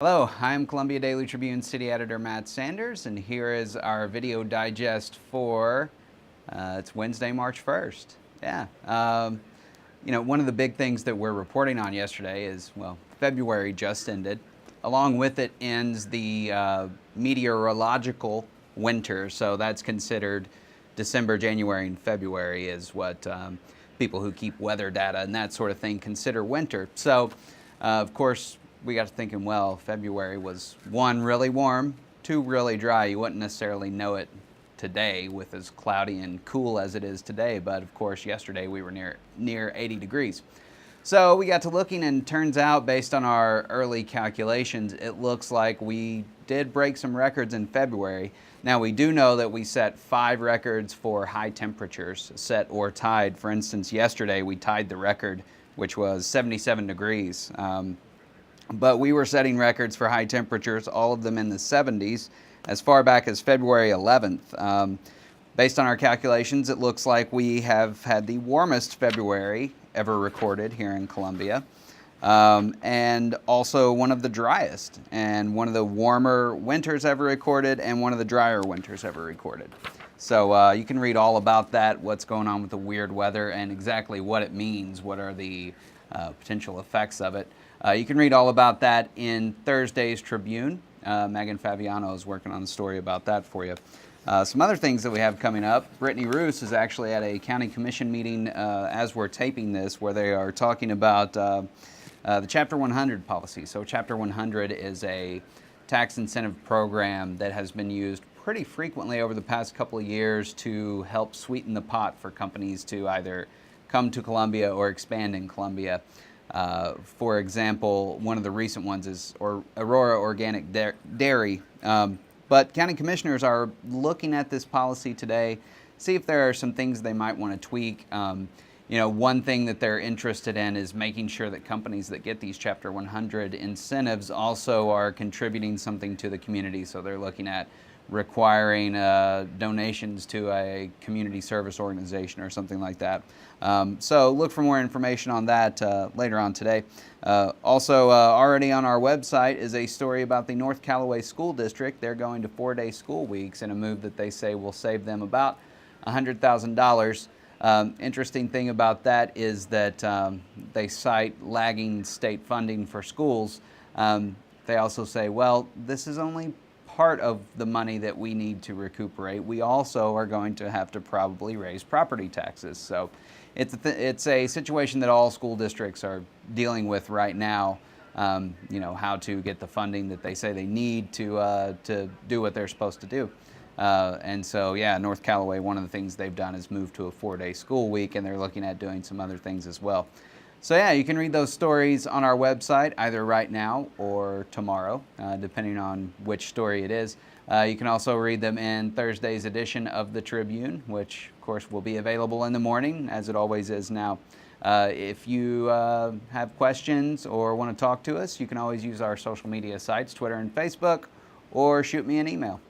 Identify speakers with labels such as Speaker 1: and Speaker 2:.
Speaker 1: Hello, I'm Columbia Daily Tribune City Editor Matt Sanders, and here is our video digest for it's Wednesday, March 1st. One of the big things that we're reporting on yesterday is, well, February just ended. Along with it ends the meteorological winter, so that's considered December, January, and February is what people who keep weather data and that sort of thing consider winter. So, of course, we got to thinking, well, February was 1, really warm, 2, really dry. You wouldn't necessarily know it today with as cloudy and cool as it is today, but of course yesterday we were near 80 degrees. So we got to looking, and turns out, based on our early calculations, it looks like we did break some records in February. Now, we do know that we set 5 records for high temperatures, set or tied. For instance, yesterday we tied the record, which was 77 degrees. But we were setting records for high temperatures, all of them in the 70s, as far back as February 11th. Based on our calculations, it looks like we have had the warmest February ever recorded here in Columbia, and also one of the driest, and one of the warmer winters ever recorded, and one of the drier winters ever recorded. So you can read all about that, what's going on with the weird weather, and exactly what it means, what are the potential effects of it. You can read all about that in Thursday's Tribune. Megan Fabiano is working on a story about that for you. Some other things that we have coming up. Brittany Roos is actually at a county commission meeting as we're taping this, where they are talking about the Chapter 100 policy. So Chapter 100 is a tax incentive program that has been used pretty frequently over the past couple of years to help sweeten the pot for companies to either come to Columbia or expand in Columbia. For example, one of the recent ones is Aurora Organic Dairy. But county commissioners are looking at this policy today, see if there are some things they might want to tweak. One thing that they're interested in is making sure that companies that get these Chapter 100 incentives also are contributing something to the community. So they're looking at requiring donations to a community service organization or something like that. So look for more information on that later on today. Also, already on our website is a story about the North Callaway School District. They're going to 4-day school weeks in a move that they say will save them about $100,000. Interesting thing about that is that they cite lagging state funding for schools. They also say, well, this is only part of the money that we need to recuperate. We also are going to have to probably raise property taxes. So it's a situation that all school districts are dealing with right now. How to get the funding that they say they need to do what they're supposed to do. And so, yeah, North Callaway, one of the things they've done is move to a 4-day school week, and they're looking at doing some other things as well. So yeah, you can read those stories on our website either right now or tomorrow, depending on which story it is. You can also read them in Thursday's edition of the Tribune, which of course will be available in the morning, as it always is now. If you have questions or want to talk to us, you can always use our social media sites, Twitter and Facebook, or shoot me an email.